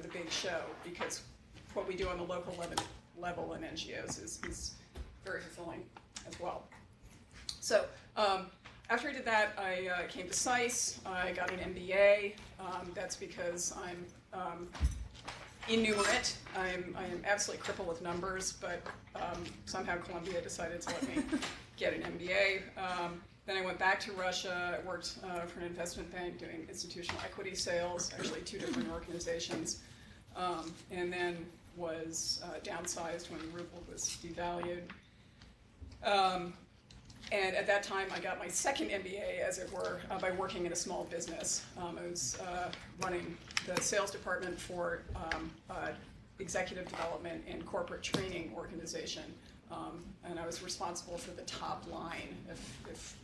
the big show, because what we do on the local level in NGOs is very fulfilling as well. So after I did that, I came to SAIS. I got an MBA. That's because I'm innumerate. I am absolutely crippled with numbers, but somehow Columbia decided to let me get an MBA. Then I went back to Russia. I worked for an investment bank doing institutional equity sales, actually 2 different organizations, and then was downsized when the ruble was devalued. And at that time, I got my second MBA, as it were, by working in a small business. I was running the sales department for executive development and corporate training organization, and I was responsible for the top line. If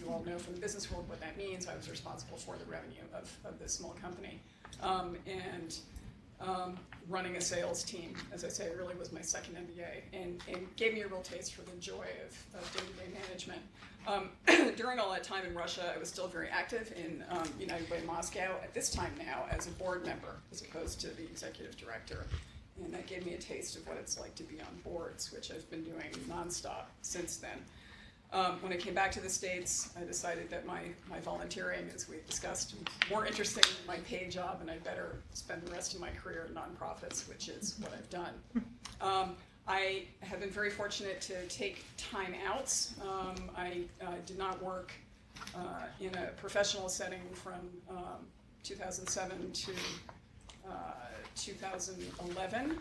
you all know from the business world what that means, I was responsible for the revenue of this small company. Running a sales team, as I say, really was my second MBA, and gave me a real taste for the joy of day-to-day management. During all that time in Russia, I was still very active in United Way Moscow, at this time now as a board member, as opposed to the executive director. And that gave me a taste of what it's like to be on boards, which I've been doing nonstop since then. When I came back to the States, I decided that my volunteering, as we discussed, was more interesting than my paid job, and I'd better spend the rest of my career in nonprofits, which is what I've done. I have been very fortunate to take time outs. I did not work in a professional setting from 2007 to 2011,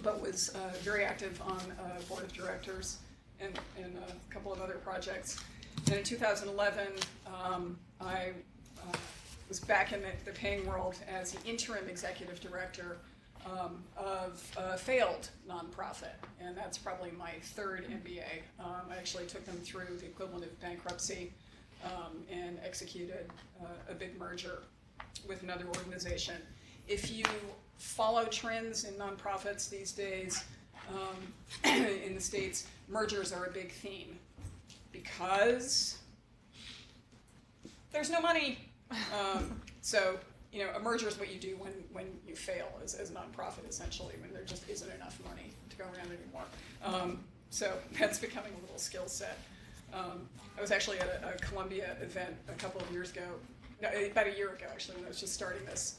but was very active on a board of directors and a couple of other projects. And in 2011, I was back in the paying world as the interim executive director of a failed nonprofit, and that's probably my third MBA. I actually took them through the equivalent of bankruptcy and executed a big merger with another organization. If you follow trends in nonprofits these days, in the States, mergers are a big theme because there's no money. So, a merger is what you do when you fail as a nonprofit, essentially, when there just isn't enough money to go around anymore. So that's becoming a little skill set. I was actually at a Columbia event a couple of years ago, no, about a year ago, actually, when I was just starting this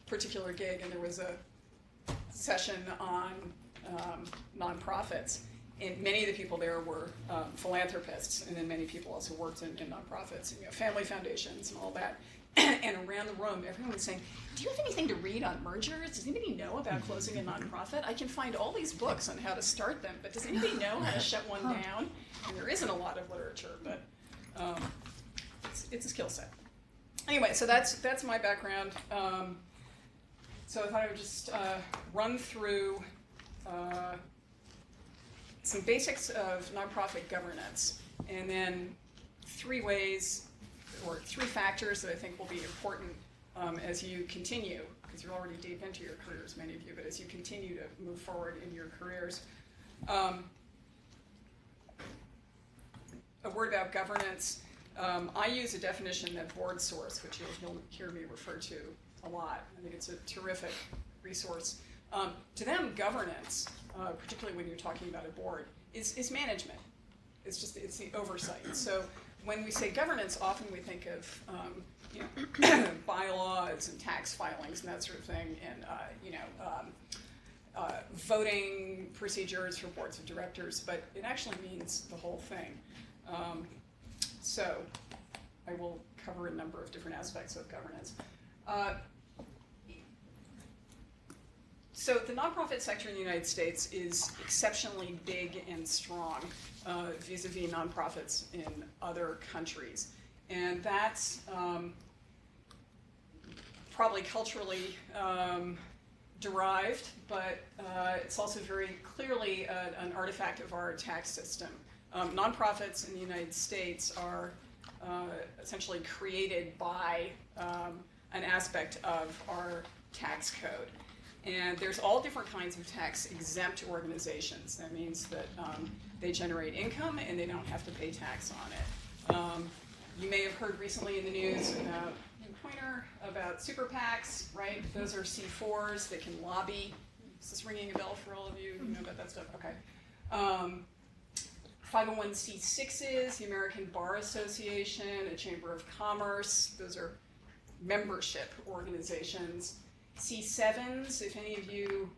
particular gig, and there was a session on nonprofits, and many of the people there were philanthropists, and then many people also worked in nonprofits, family foundations and all that. And around the room, everyone was saying, do you have anything to read on mergers? Does anybody know about closing a nonprofit? I can find all these books on how to start them, but does anybody know how to shut one down? And there isn't a lot of literature, but it's a skill set. Anyway, so that's my background. So I thought I would just run through some basics of nonprofit governance, and then 3 ways or 3 factors that I think will be important as you continue, because you're already deep into your careers, many of you, but as you continue to move forward in your careers. A word about governance. I use a definition that BoardSource, which you'll hear me refer to a lot. I think it's a terrific resource. To them, governance, particularly when you're talking about a board, is management. It's the oversight. So when we say governance, often we think of bylaws and tax filings and that sort of thing, and voting procedures for boards of directors, but it actually means the whole thing. So I will cover a number of different aspects of governance. So the nonprofit sector in the United States is exceptionally big and strong vis-a-vis nonprofits in other countries. And that's probably culturally derived, but it's also very clearly an artifact of our tax system. Nonprofits in the United States are essentially created by an aspect of our tax code. And there's all different kinds of tax-exempt organizations. That means that they generate income and they don't have to pay tax on it. You may have heard recently in the news about pointer about super PACs, right? Those are C4s that can lobby. Is this ringing a bell for all of you? You know about that stuff? Okay. 501c6s, the American Bar Association, a Chamber of Commerce. Those are membership organizations. C7s, if any of you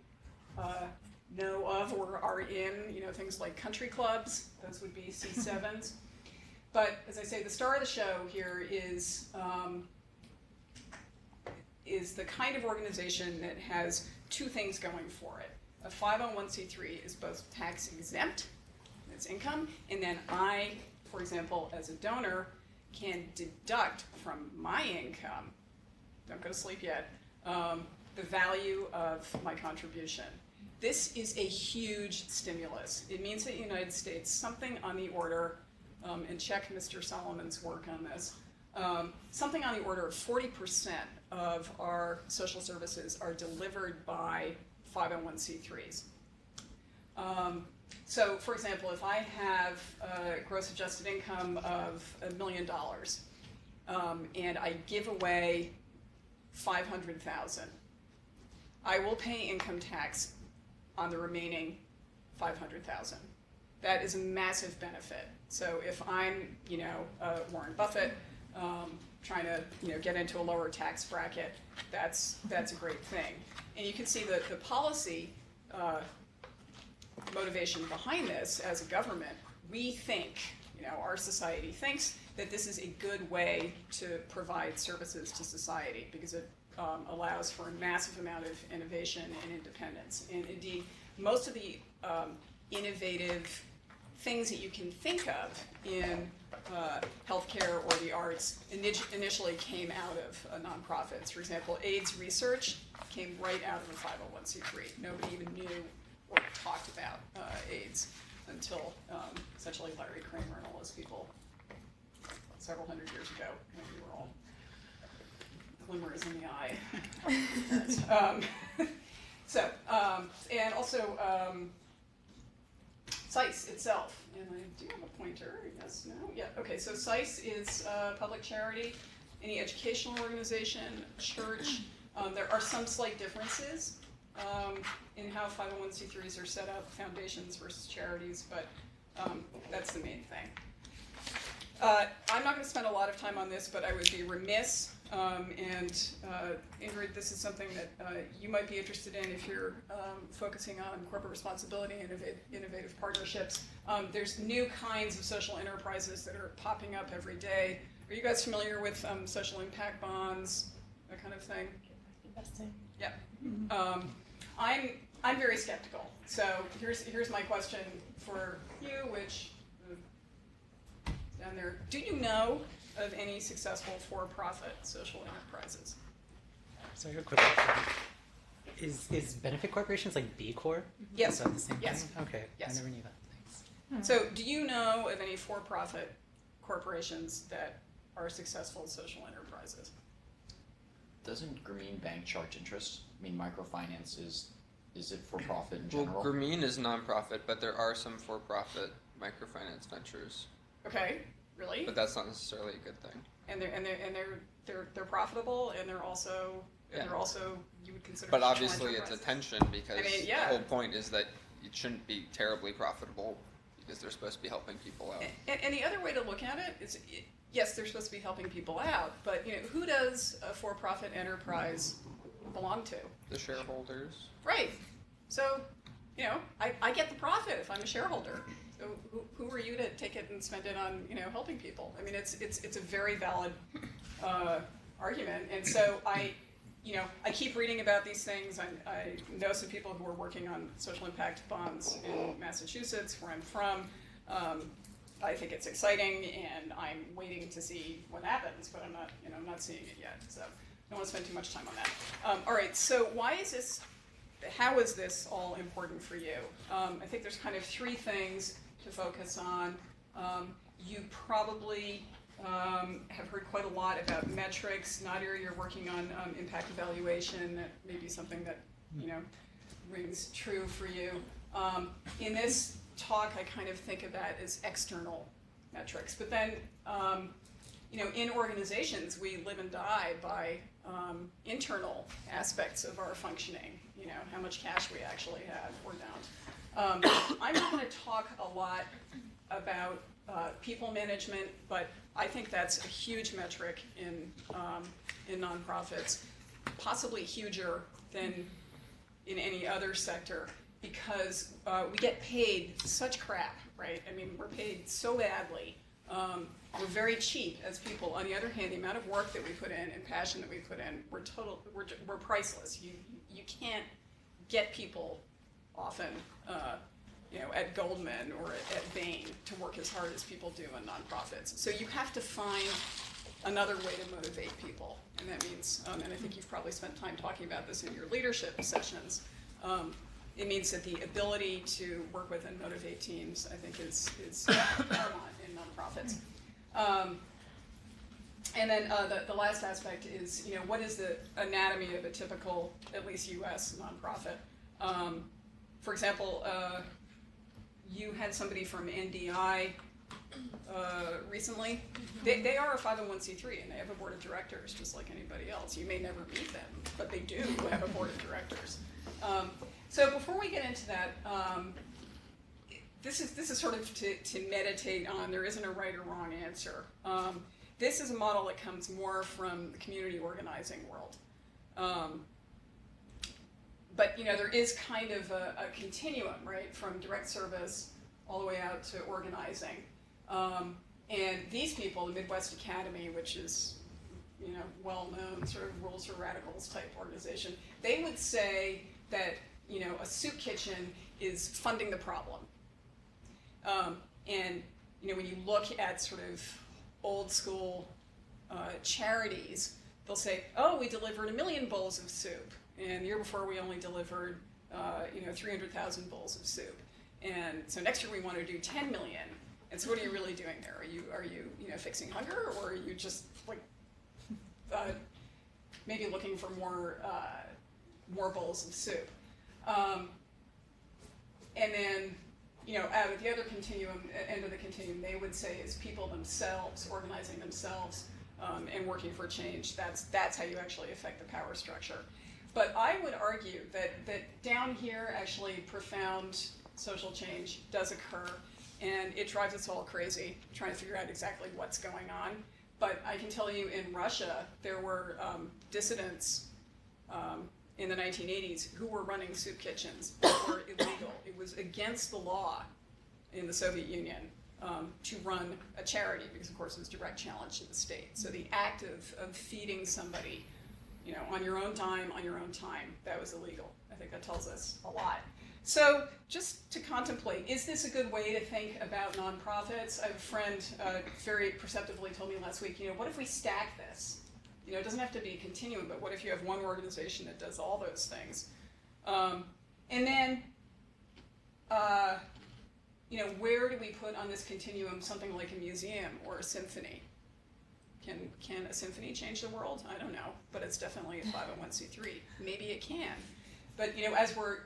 know of or are in, things like country clubs, those would be C7s. But as I say, the star of the show here is the kind of organization that has two things going for it. A 501c3 is both tax exempt, it's income, and then I, for example, as a donor, can deduct from my income, don't go to sleep yet, the value of my contribution. This is a huge stimulus. It means that the United States, something on the order, and check Mr. Solomon's work on this, something on the order of 40% of our social services are delivered by 501c3s. So, for example, if I have a gross adjusted income of $1 million, and I give away $500,000, I will pay income tax on the remaining $500,000. That is a massive benefit. So if I'm, Warren Buffett, trying to, get into a lower tax bracket, that's a great thing. And you can see that the policy motivation behind this as a government. We think, our society thinks that this is a good way to provide services to society because it allows for a massive amount of innovation and independence. And indeed, most of the innovative things that you can think of in healthcare or the arts initially came out of nonprofits. For example, AIDS research came right out of a 501c3. Nobody even knew or talked about AIDS until essentially Larry Kramer and all those people several hundred years ago, when we were all glimmers in the eye. And also SICE itself, and I do have a pointer, yes, no, yeah, okay, so SICE is public charity, any educational organization, church. There are some slight differences in how 501c3s are set up, foundations versus charities, but that's the main thing. I'm not going to spend a lot of time on this, but I would be remiss, and Ingrid, this is something that you might be interested in if you're focusing on corporate responsibility and innovative partnerships. There's new kinds of social enterprises that are popping up every day. Are you guys familiar with social impact bonds, that kind of thing? Investing. Yeah. I'm very skeptical. So here's my question for you, which down there. Do you know of any successful for-profit social enterprises? So a quick question. Is benefit corporations like B Corp? Yes. Is that the same Yes. thing? Okay. Yes. I never knew that. Thanks. So do you know of any for-profit corporations that are successful social enterprises? Doesn't Grameen Bank charge interest? I mean, microfinance is it for profit in Well, general? Grameen is nonprofit, but there are some for-profit microfinance ventures. Okay, really? But that's not necessarily a good thing. And they're profitable, and they're also Yeah. you would consider. But social obviously, it's a enterprises. tension because I mean, yeah. the whole point is that it shouldn't be terribly profitable because they're supposed to be helping people out. And the other way to look at it is, yes, they're supposed to be helping people out, but who does a for-profit enterprise belong to? The shareholders. Right. So, I get the profit if I'm a shareholder. So who are you to take it and spend it on, helping people? I mean, it's a very valid argument, and so I keep reading about these things. I know some people who are working on social impact bonds in Massachusetts, where I'm from. I think it's exciting, and I'm waiting to see what happens, but I'm not seeing it yet. So I don't want to spend too much time on that. All right. So how is this all important for you? I think there's kind of three things to focus on. You probably have heard quite a lot about metrics. Nadir, you're working on impact evaluation. That may be something that rings true for you. In this talk, I kind of think of that as external metrics. But then in organizations, we live and die by internal aspects of our functioning, how much cash we actually have or don't. I'm not going to talk a lot about people management, but I think that's a huge metric in nonprofits, possibly huger than in any other sector, because we get paid such crap, right? I mean, we're paid so badly. We're very cheap as people. On the other hand, the amount of work that we put in and passion that we put in, we're priceless. You can't get people often, at Goldman or at Bain to work as hard as people do in nonprofits. So you have to find another way to motivate people, and that means, and I think you've probably spent time talking about this in your leadership sessions. It means that the ability to work with and motivate teams, I think, is paramount in nonprofits. And then the last aspect is, what is the anatomy of a typical, at least U.S. nonprofit? For example, you had somebody from NDI recently. They are a 501c3, and they have a board of directors, just like anybody else. You may never meet them, but they do have a board of directors. So before we get into that, this is sort of to meditate on. There isn't a right or wrong answer. This is a model that comes more from the community organizing world. But there is kind of a continuum, right, from direct service all the way out to organizing. And these people, the Midwest Academy, which is well-known sort of rules for radicals type organization, they would say that a soup kitchen is funding the problem. And when you look at sort of old school charities, they'll say, oh, we delivered 1 million bowls of soup, and the year before we only delivered 300,000 bowls of soup, and so next year we want to do 10 million. And so what are you really doing there? Are you fixing hunger, or are you just like maybe looking for more bowls of soup? And then out at the other end of the continuum, they would say is people themselves organizing themselves and working for change. That's how you actually affect the power structure. But I would argue that down here, actually, profound social change does occur, and it drives us all crazy trying to figure out exactly what's going on. But I can tell you, in Russia, there were dissidents in the 1980s who were running soup kitchens that were illegal. It was against the law in the Soviet Union to run a charity, because of course it was direct challenge to the state. So the act of feeding somebody, on your own time, that was illegal. I think that tells us a lot. So just to contemplate, is this a good way to think about nonprofits? I have a friend very perceptively told me last week, what if we stack this? It doesn't have to be a continuum, but what if you have one organization that does all those things? And then, where do we put on this continuum something like a museum or a symphony? Can a symphony change the world? I don't know, but it's definitely a 501c3. Maybe it can. But as we're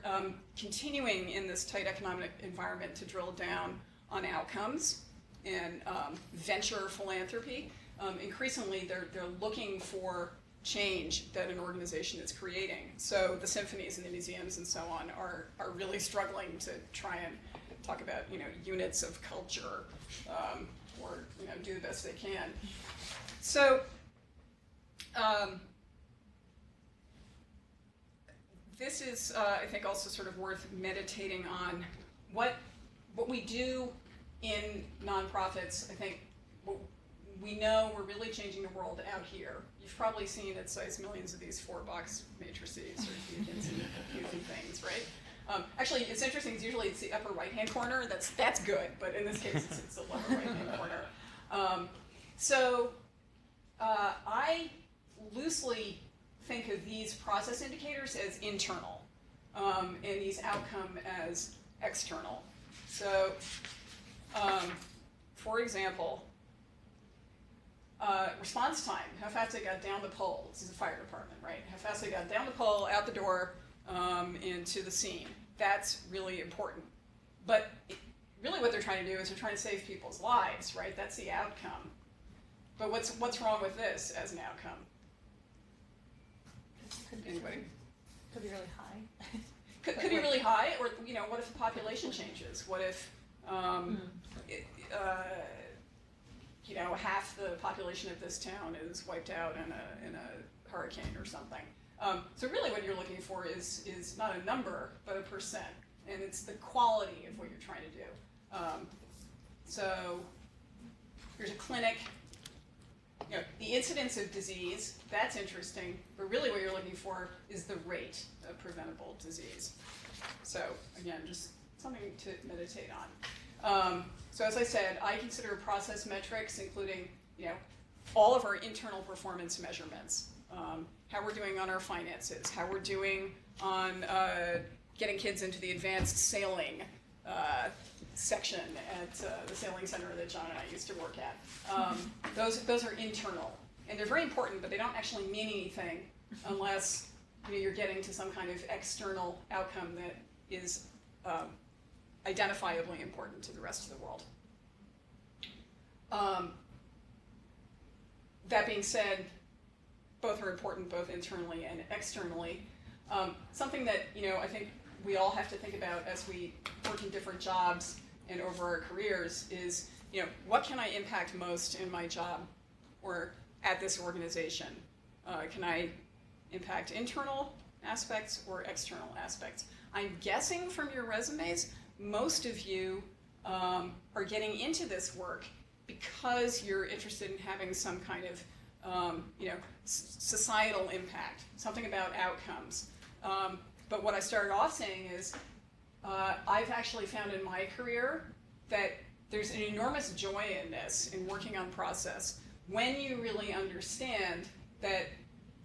continuing in this tight economic environment to drill down on outcomes and venture philanthropy, increasingly they're looking for change that an organization is creating. So the symphonies and the museums and so on are really struggling to try and talk about units of culture or do the best they can. So this is, I think, also sort of worth meditating on what we do in nonprofits. I think we know we're really changing the world out here. You've probably seen at size millions of these 4-box matrices or beacons and things, right? Actually, it's interesting because usually it's the upper right-hand corner. That's good, but in this case, it's the lower right-hand corner. So I loosely think of these process indicators as internal, and these outcome as external. So, for example, response time, how fast they got down the pole. This is a fire department, right? How fast they got down the pole, out the door, into the scene. That's really important. But really what they're trying to do is they're trying to save people's lives, right? That's the outcome. But what's wrong with this as an outcome? Anybody? Could be really high. Could be really high, or what if the population changes? What if it, half the population of this town is wiped out in a hurricane or something? So really, what you're looking for is not a number, but a percent, and it's the quality of what you're trying to do. So here's a clinic. The incidence of disease, that's interesting, but really what you're looking for is the rate of preventable disease. So again, just something to meditate on. So as I said, I consider process metrics, including all of our internal performance measurements, how we're doing on our finances, how we're doing on getting kids into the advanced sailing section at the sailing center that John and I used to work at. Those are internal, and they're very important, but they don't actually mean anything unless you're getting to some kind of external outcome that is identifiably important to the rest of the world. That being said, both are important, both internally and externally. Something that I think we all have to think about as we work in different jobs and over our careers is, what can I impact most in my job or at this organization? Can I impact internal aspects or external aspects? I'm guessing from your resumes, most of you are getting into this work because you're interested in having some kind of societal impact, something about outcomes. But what I started off saying is, I've actually found in my career that there's an enormous joy in this, in working on process, when you really understand that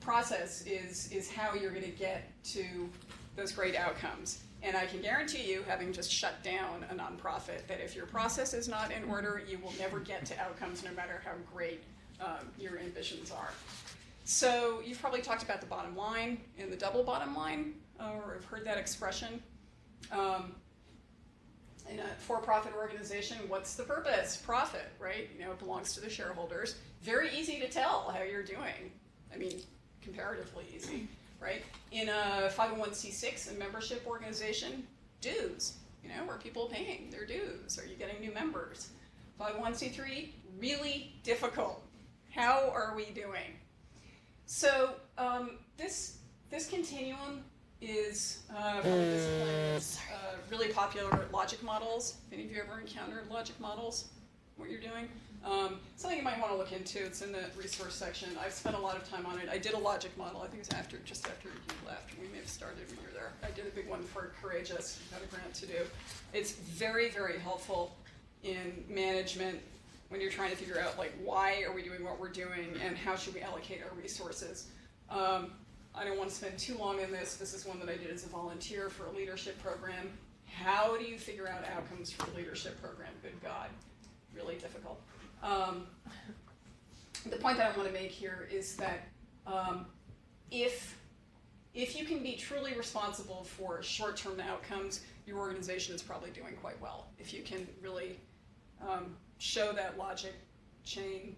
process is how you're going to get to those great outcomes. And I can guarantee you, having just shut down a nonprofit, that if your process is not in order, you will never get to outcomes, no matter how great your ambitions are. So you've probably talked about the bottom line and the double bottom line, or have heard that expression. In a for-profit organization, what's the purpose? Profit, right? It belongs to the shareholders. Very easy to tell how you're doing. I mean, comparatively easy, right? In a 501c6, a membership organization, dues. Are people paying their dues? Are you getting new members? 501c3, really difficult. How are we doing? So this continuum is from a discipline that's really popular, logic models. Have any of you ever encountered logic models? What you're doing? Something you might want to look into. It's in the resource section. I've spent a lot of time on it. I did a logic model. I think it was just after you left. We may have started when you were there. I did a big one for Courageous. Got a grant to do. It's very, very helpful in management when you're trying to figure out why are we doing what we're doing and how should we allocate our resources. I don't want to spend too long on this. This is one that I did as a volunteer for a leadership program. How do you figure out outcomes for a leadership program? Good God, really difficult. The point that I want to make here is that if you can be truly responsible for short-term outcomes, your organization is probably doing quite well. If you can really show that logic chain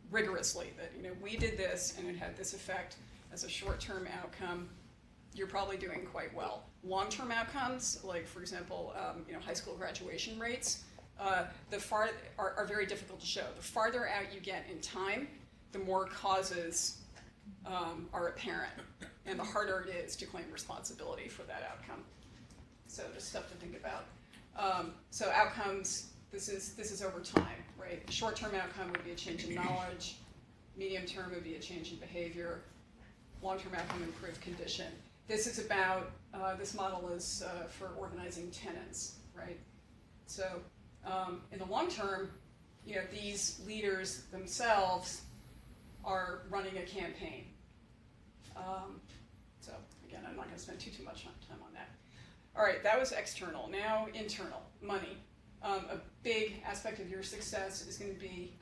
rigorously, that we did this and it had this effect as a short-term outcome, you're probably doing quite well. Long-term outcomes, like for example, high school graduation rates, are very difficult to show. The farther out you get in time, the more causes are apparent, and the harder it is to claim responsibility for that outcome. So just stuff to think about. So outcomes, this is over time, right? Short-term outcome would be a change in knowledge. Medium-term would be a change in behavior. Long-term outcome, improved condition. This is about, this model is for organizing tenants, right? So in the long term, these leaders themselves are running a campaign. So again, I'm not going to spend too much time on that. All right, that was external. Now internal, money. A big aspect of your success is going to be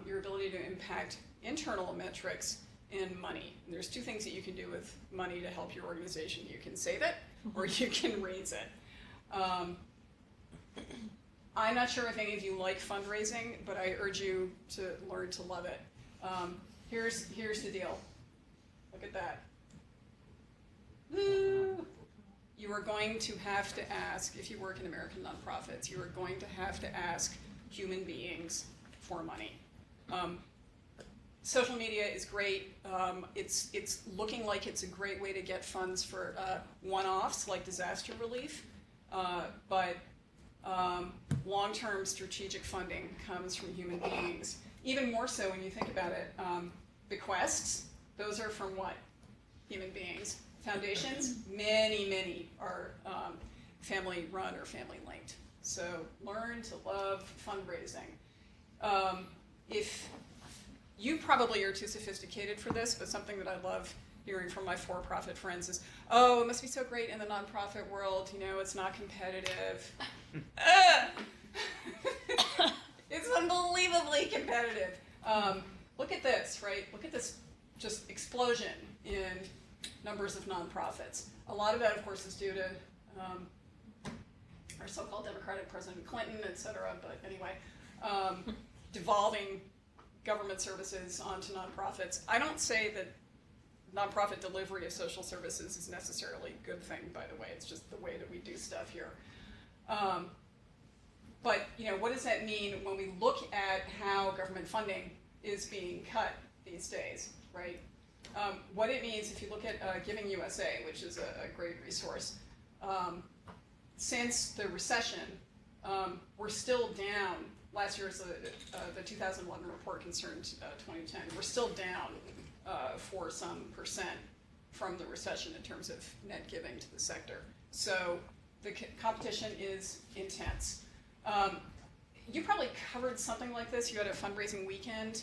your ability to impact internal metrics and money. And there's two things that you can do with money to help your organization. You can save it, or you can raise it. I'm not sure if any of you like fundraising, but I urge you to learn to love it. Here's the deal. Look at that. Woo! You are going to have to ask, if you work in American nonprofits, you are going to have to ask human beings for money. Social media is great. It's looking like it's a great way to get funds for one-offs like disaster relief, but long-term strategic funding comes from human beings. Even more so when you think about it. Bequests, those are from what? Human beings. Foundations, many are family-run or family-linked. So learn to love fundraising. If you probably are too sophisticated for this, but something that I love hearing from my for-profit friends is, oh, it must be so great in the nonprofit world, you know, it's not competitive. It's unbelievably competitive. Look at this, right? Look at this just explosion in numbers of nonprofits. A lot of that, of course, is due to our so-called Democratic President Clinton, et cetera, but anyway, devolving government services onto nonprofits. I don't say that nonprofit delivery of social services is necessarily a good thing, by the way. It's just the way that we do stuff here. But you know, what does that mean when we look at how government funding is being cut these days, right? What it means, if you look at Giving USA, which is a great resource, since the recession, we're still down. Last year's the 2001 report concerned 2010. We're still down for some percent from the recession in terms of net giving to the sector. So the competition is intense. You probably covered something like this. You had a fundraising weekend,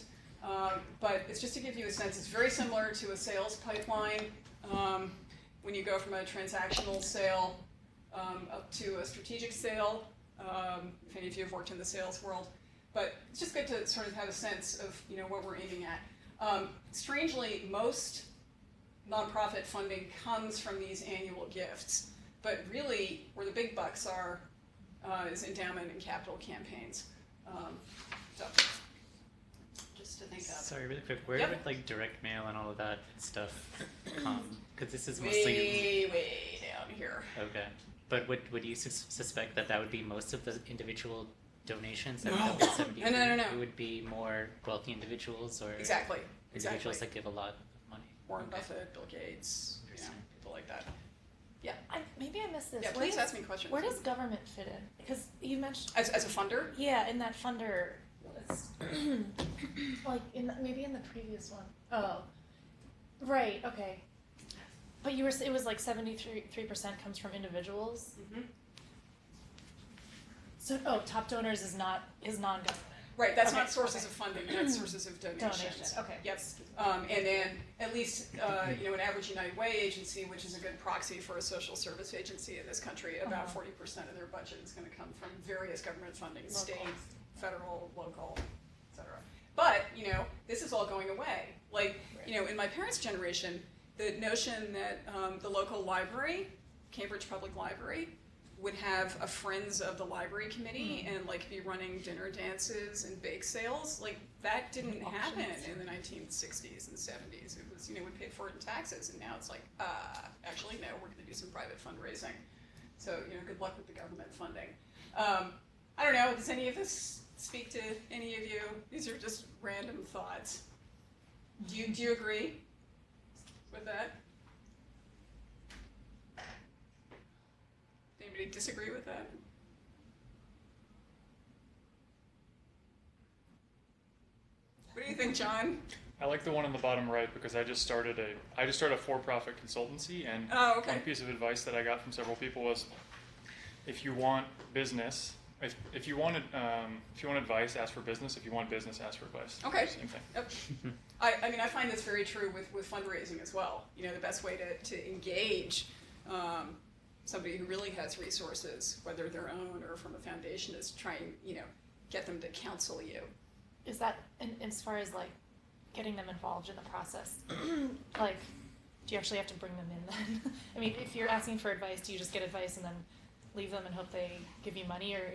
but it's just to give you a sense. It's very similar to a sales pipeline. When you go from a transactional sale up to a strategic sale, if any of you have worked in the sales world. But it's just good to sort of have a sense of, you know, what we're aiming at. Strangely, most nonprofit funding comes from these annual gifts, but really where the big bucks are is endowment and capital campaigns. So just to think of. Sorry, really quick, where Yep. would like direct mail and all of that stuff come? Because this is mostly Way down here. okay. But would you suspect that that would be most of the individual donations? No. That would be 73? No. It would be more wealthy individuals or Exactly. individuals that give a lot of money. Warren Okay. Buffett, Bill Gates, you know, Interesting. people like that. Yeah. Maybe I missed this. Yeah, Where please does- ask me questions. Where does government fit in? Because you mentioned, As a funder? yeah, in that funder list, like maybe in the previous one. Oh, right. Okay. But you were it was like 73% comes from individuals. Mm-hmm. So top donors is non-government. Right, that's Okay, not sources okay. of funding, that's sources of donations. Donations, okay. Yes, and then at least, you know, an average United Way agency, which is a good proxy for a social service agency in this country, about 40% of their budget is gonna come from various government funding, Local. state, federal, local, et cetera. But, you know, this is all going away. Like, you know, in my parents' generation, the notion that the local library, Cambridge Public Library, would have a Friends of the Library Committee and like be running dinner dances and bake sales, like that didn't happen in the 1960s and 70s. It was, you know, we paid for it in taxes, and now it's like, actually no, we're gonna do some private fundraising. So, you know, good luck with the government funding. I don't know, does any of this speak to any of you? These are just random thoughts. Do you agree with that? Anybody disagree with that? What do you think, John? I like the one on the bottom right because I just started a for-profit consultancy, and Oh, okay. one piece of advice that I got from several people was, if you want business, if you want advice, ask for business. If you want business, ask for advice. Okay. Same thing. Yep. I mean, I find this very true with fundraising as well. You know, the best way to engage somebody who really has resources, whether their own or from a foundation, is try and, you know, get them to counsel you. Is that as far as like getting them involved in the process? Like, do you actually have to bring them in then? I mean, if you're asking for advice, do you just get advice and then leave them and hope they give you money, or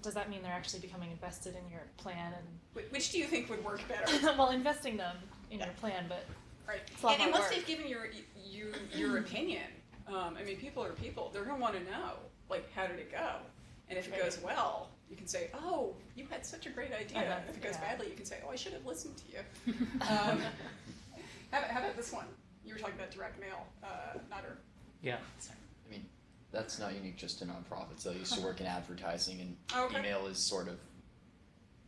does that mean they're actually becoming invested in your plan? Which do you think would work better? And well, investing them in your plan, but Right. it's a lot And more once work. they've given your opinion, I mean, people are people. They're going to want to know, like, how did it go? And if it Right. goes well, you can say, oh, you had such a great idea. Uh-huh, And if it goes yeah. badly, you can say, oh, I should have listened to you. How about this one? You were talking about direct mail, Nader. Yeah. Sorry. I mean, that's not unique just to nonprofits. I used to work in advertising, and Okay. email is sort of,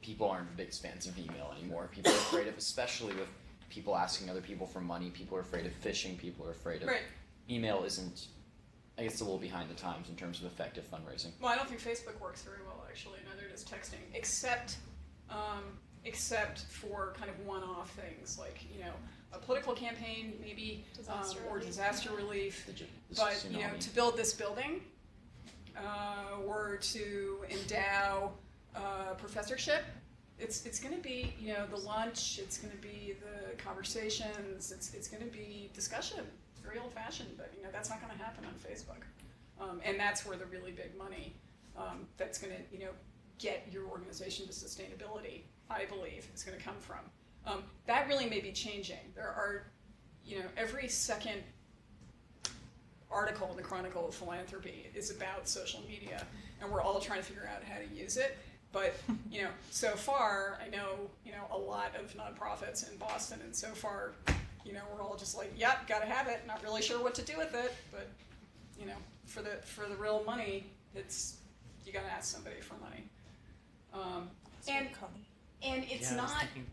people aren't the biggest fans of email anymore. People are afraid of, especially with people asking other people for money, people are afraid of phishing, people are afraid of, Right. email isn't, I guess, a little behind the times in terms of effective fundraising. Well, I don't think Facebook works very well, actually. Neither does texting, except for kind of one-off things like, a political campaign, maybe, Disaster or relief. disaster relief. This But, tsunami. to build this building, or to endow a professorship, it's going to be, the lunch, it's going to be the conversations, it's going to be discussion, very old-fashioned, but, that's not going to happen on Facebook. And that's where the really big money that's going to, get your organization to sustainability, I believe, is going to come from. That really may be changing. There are, every second article in the Chronicle of Philanthropy is about social media, and we're all trying to figure out how to use it. But, so far, I know, a lot of nonprofits in Boston, and so far, we're all just like, yep, gotta have it, not really sure what to do with it, but, for the real money, you gotta ask somebody for money. And it's Yeah, I was not, thinking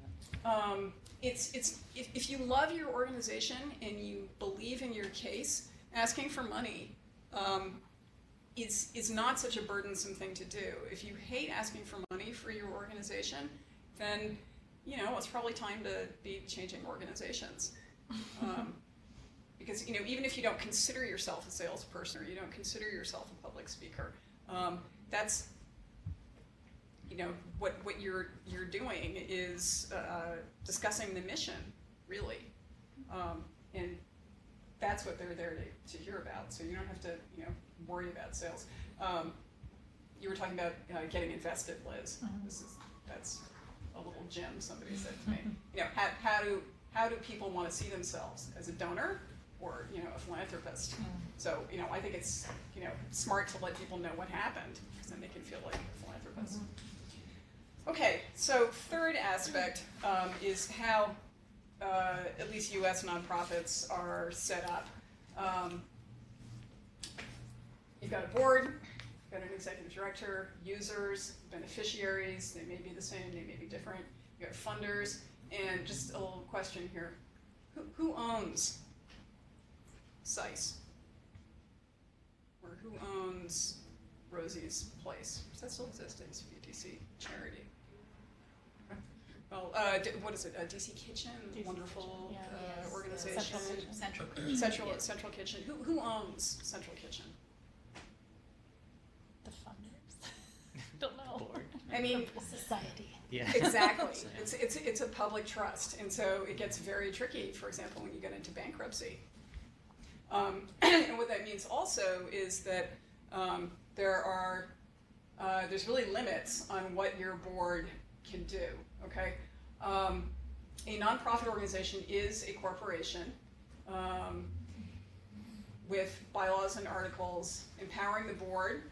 that. if you love your organization and you believe in your case, asking for money is not such a burdensome thing to do. If you hate asking for money for your organization, then it's probably time to be changing organizations. Because even if you don't consider yourself a salesperson or you don't consider yourself a public speaker, that's what you're doing is discussing the mission, really, and that's what they're there to hear about. So you don't have to worry about sales. You were talking about getting invested, Liz. Mhm. That's a little gem somebody said to me. How do people want to see themselves as a donor or a philanthropist? So I think it's smart to let people know what happened, because then they can feel like a philanthropist. Okay, so third aspect is how at least U.S. nonprofits are set up. You've got a board, you've got an executive director, users, beneficiaries. They may be the same, they may be different. You have funders, and just a little question here: who owns SICE? Or who owns Rosie's Place? Does that still exist as VTC charity? Well, what is it? DC Kitchen, DC Wonderful Kitchen, yeah. Yes, organization. Central Kitchen. Central Kitchen. Who owns Central Kitchen? The funders. Don't know. Board. I mean, Society. Yeah. exactly. It's a public trust, and so it gets very tricky. For example, when you get into bankruptcy, and what that means also is that there's really limits on what your board can do. Okay, a nonprofit organization is a corporation with bylaws and articles empowering the board,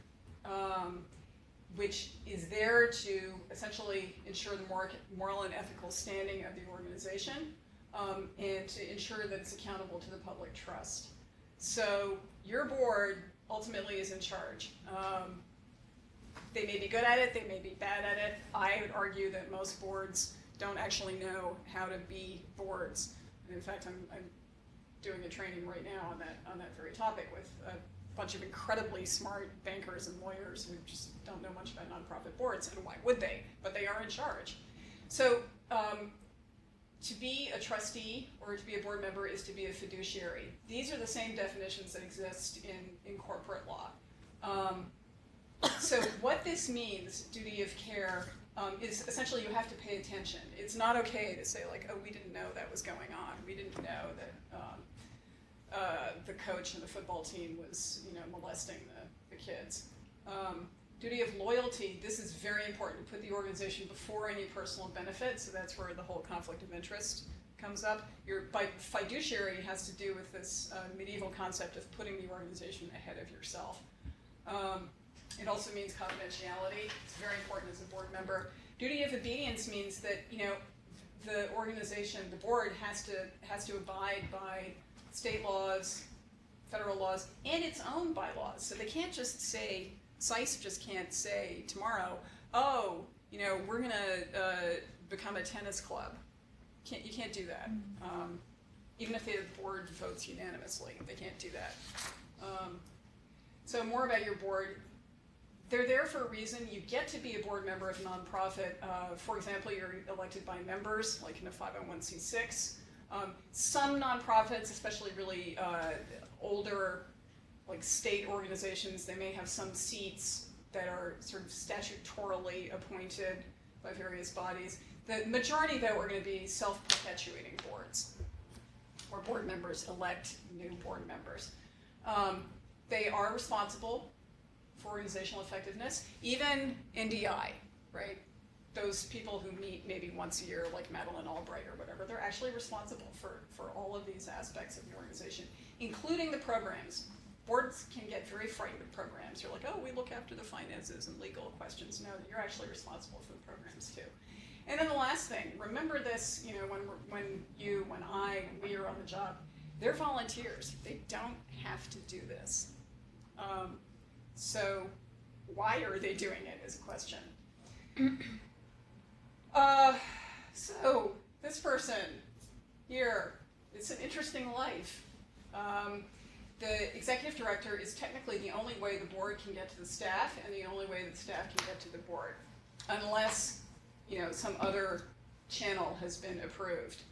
which is there to essentially ensure the moral and ethical standing of the organization, and to ensure that it's accountable to the public trust. So your board ultimately is in charge. They may be good at it, they may be bad at it. I would argue that most boards don't actually know how to be boards. And in fact, I'm doing a training right now on that very topic with a bunch of incredibly smart bankers and lawyers who just don't know much about nonprofit boards, and why would they? But they are in charge. So to be a trustee or to be a board member is to be a fiduciary. These are the same definitions that exist in corporate law. So what this means, duty of care, is essentially you have to pay attention. It's not okay to say like, oh, we didn't know that was going on. We didn't know that the coach in the football team was molesting the kids. Duty of loyalty, this is very important. Put the organization before any personal benefit, so that's where the whole conflict of interest comes up. Fiduciary has to do with this medieval concept of putting the organization ahead of yourself. It also means confidentiality. It's very important as a board member. Duty of obedience means that, you know, the organization, the board has to abide by state laws, federal laws, and its own bylaws. So they can't just say, SICE just can't say tomorrow, oh, you know, we're gonna become a tennis club. You can't do that. Even if the board votes unanimously, they can't do that. So more about your board. They're there for a reason. You get to be a board member of a nonprofit. For example, you're elected by members, like in a 501c6. Some nonprofits, especially really older, like state organizations, they may have some seats that are sort of statutorily appointed by various bodies. The majority, though, are going to be self-perpetuating boards, where board members elect new board members. They are responsible for organizational effectiveness, even NDI, right? Those people who meet maybe once a year, like Madeleine Albright or whatever, they're actually responsible for all of these aspects of the organization, including the programs. Boards can get very frightened of programs. You're like, oh, we look after the finances and legal questions. No, you're actually responsible for the programs too. And then the last thing, remember this, you know, when we are on the job, they're volunteers. They don't have to do this. So why are they doing it is a question. So this person here, it's an interesting life. The executive director is technically the only way the board can get to the staff and the only way that the staff can get to the board, unless, you know, some other channel has been approved.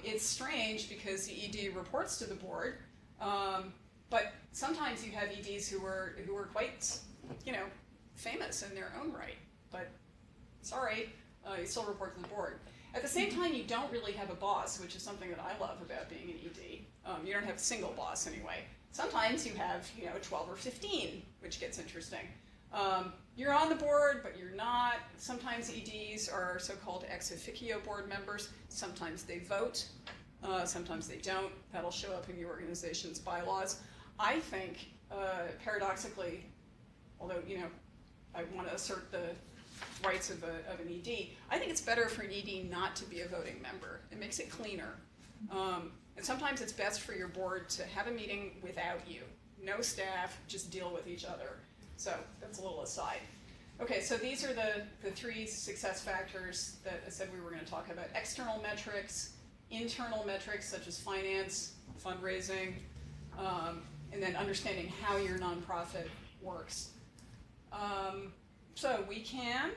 It's strange because the ED reports to the board, but sometimes you have EDs who are quite, you know, famous in their own right. But sorry, you still report to the board. At the same time, you don't really have a boss, which is something that I love about being an ED. You don't have a single boss anyway. Sometimes you have, you know, 12 or 15, which gets interesting. You're on the board, but you're not. Sometimes EDs are so-called ex officio board members. Sometimes they vote. Sometimes they don't. That'll show up in your organization's bylaws. I think, paradoxically, although, you know, I want to assert the rights of an ED, I think it's better for an ED not to be a voting member. It makes it cleaner. And sometimes it's best for your board to have a meeting without you. No staff, just deal with each other. So that's a little aside. Okay, so these are the three success factors that I said we were going to talk about. External metrics, internal metrics such as finance, fundraising, and then understanding how your nonprofit works. So we can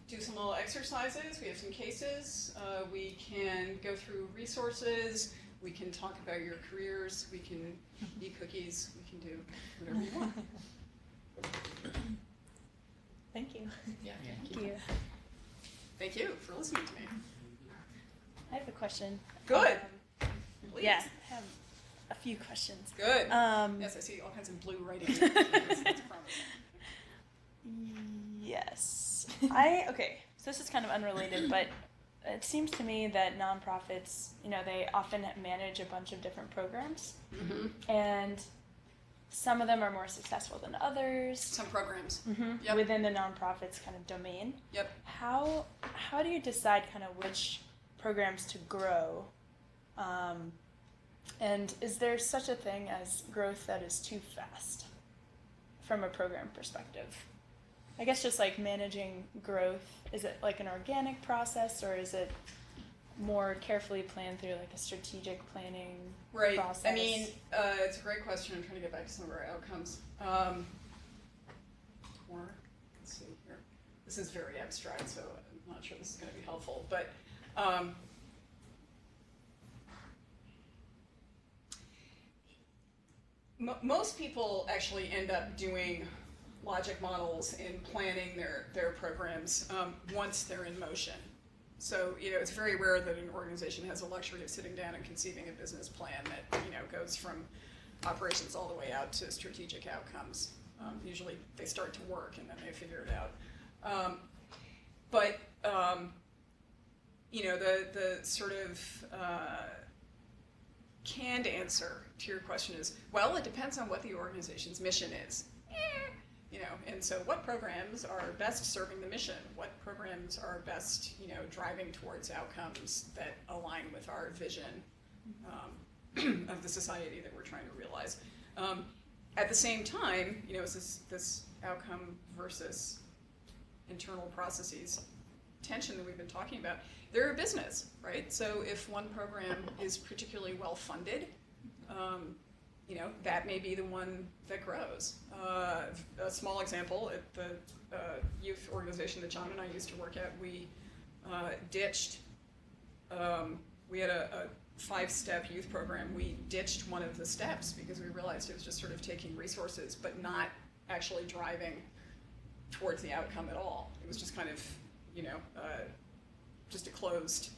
do some little exercises. We have some cases. We can go through resources. We can talk about your careers. We can eat cookies. We can do whatever you want. Thank you. Yeah, Thank you. Thank you for listening to me. I have a question. Good. Please. Yeah, I have a few questions. Good. Yes, I see all kinds of blue writing. That's promising. Yes. Okay, so this is kind of unrelated, but it seems to me that nonprofits, you know, they often manage a bunch of different programs, and some of them are more successful than others. Some programs. Yep. Within the nonprofit's kind of domain. Yep. How do you decide kind of which programs to grow? And is there such a thing as growth that is too fast from a program perspective? I guess just like managing growth, is it like an organic process or is it more carefully planned through like a strategic planning process? I mean, it's a great question. I'm trying to get back to some of our outcomes. Or, let's see here. This is very abstract, so I'm not sure this is going to be helpful. But most people actually end up doing logic models and planning their programs once they're in motion. So, you know, it's very rare that an organization has the luxury of sitting down and conceiving a business plan that, you know, goes from operations all the way out to strategic outcomes. Usually they start to work and then they figure it out. The sort of canned answer to your question is, well, it depends on what the organization's mission is. And so what programs are best serving the mission? What programs are best, driving towards outcomes that align with our vision of the society that we're trying to realize? At the same time, it's this outcome versus internal processes tension that we've been talking about. They're a business, right? So if one program is particularly well funded, that may be the one that grows. A small example, at the youth organization that John and I used to work at, we ditched, we had a 5-step youth program. We ditched one of the steps because we realized it was just sort of taking resources but not actually driving towards the outcome at all. It was just kind of, just a closed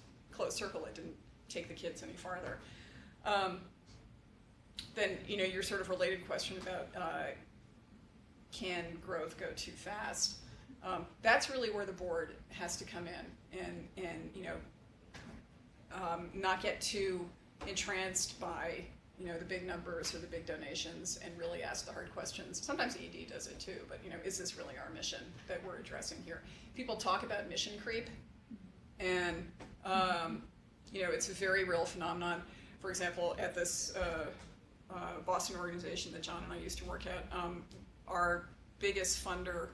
circle. It didn't take the kids any farther. Then, your sort of related question about can growth go too fast? That's really where the board has to come in and not get too entranced by the big numbers or the big donations and really ask the hard questions. Sometimes ED does it too, but is this really our mission that we're addressing here? People talk about mission creep, and it's a very real phenomenon. For example, at this Boston organization that John and I used to work at, our biggest funder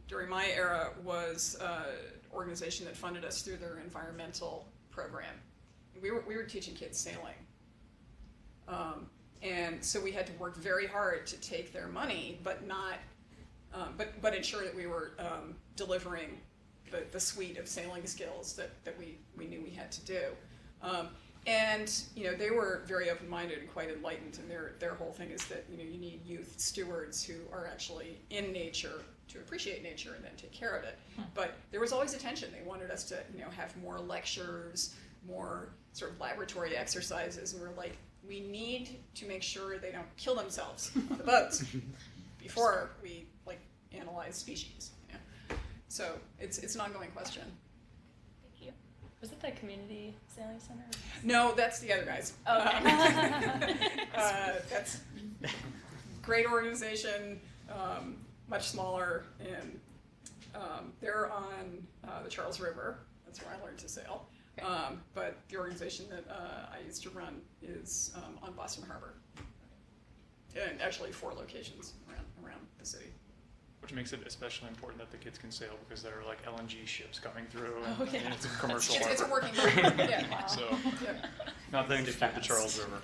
during my era was an organization that funded us through their environmental program. We were teaching kids sailing. And so we had to work very hard to take their money, but not, but ensure that we were delivering the suite of sailing skills that we knew we had to do. They were very open-minded and quite enlightened, and their whole thing is that you need youth stewards who are actually in nature to appreciate nature and then take care of it. But there was always a tension. They wanted us to have more lectures, more sort of laboratory exercises, and we're like, we need to make sure they don't kill themselves on the boats before we analyze species. So it's an ongoing question. Thank you. Was it the community sailing center? No, that's the other guys. Okay. That's great organization, much smaller, and they're on the Charles River. That's where I learned to sail. But the organization that I used to run is on Boston Harbor, and actually 4 locations around the city. Which makes it especially important that the kids can sail, because there are like LNG ships coming through, and, Oh, yeah. and it's a commercial harbor. It's a working harbor. Yeah. Wow. So, Yeah. nothing to feed the Charles River.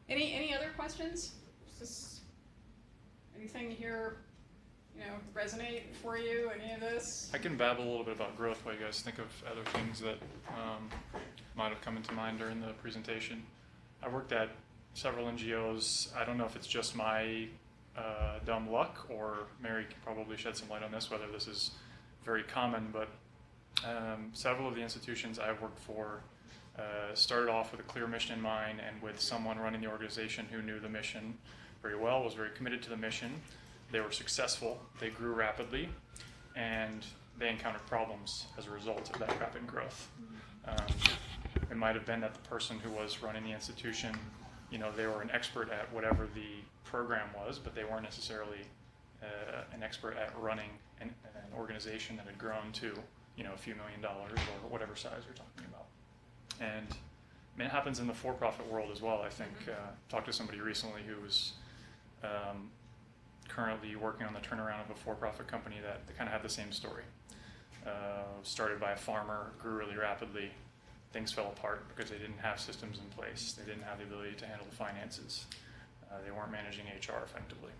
Any other questions? Just anything here, resonate for you? Any of this? I can babble a little bit about growth while you guys think of other things that might have come into mind during the presentation. I worked at several NGOs. I don't know if it's just my dumb luck, or Mary can probably shed some light on this, whether this is very common, but several of the institutions I've worked for started off with a clear mission in mind and with someone running the organization who knew the mission very well, was very committed to the mission. They were successful, they grew rapidly, and they encountered problems as a result of that rapid growth. It might have been that the person who was running the institution, they were an expert at whatever the program was, but they weren't necessarily an expert at running an organization that had grown to, a few $1 million or whatever size you're talking about. And it happens in the for-profit world as well. I think talked to somebody recently who was currently working on the turnaround of a for-profit company that kind of had the same story. Started by a farmer, grew really rapidly. Things fell apart because they didn't have systems in place. They didn't have the ability to handle the finances. They weren't managing HR effectively.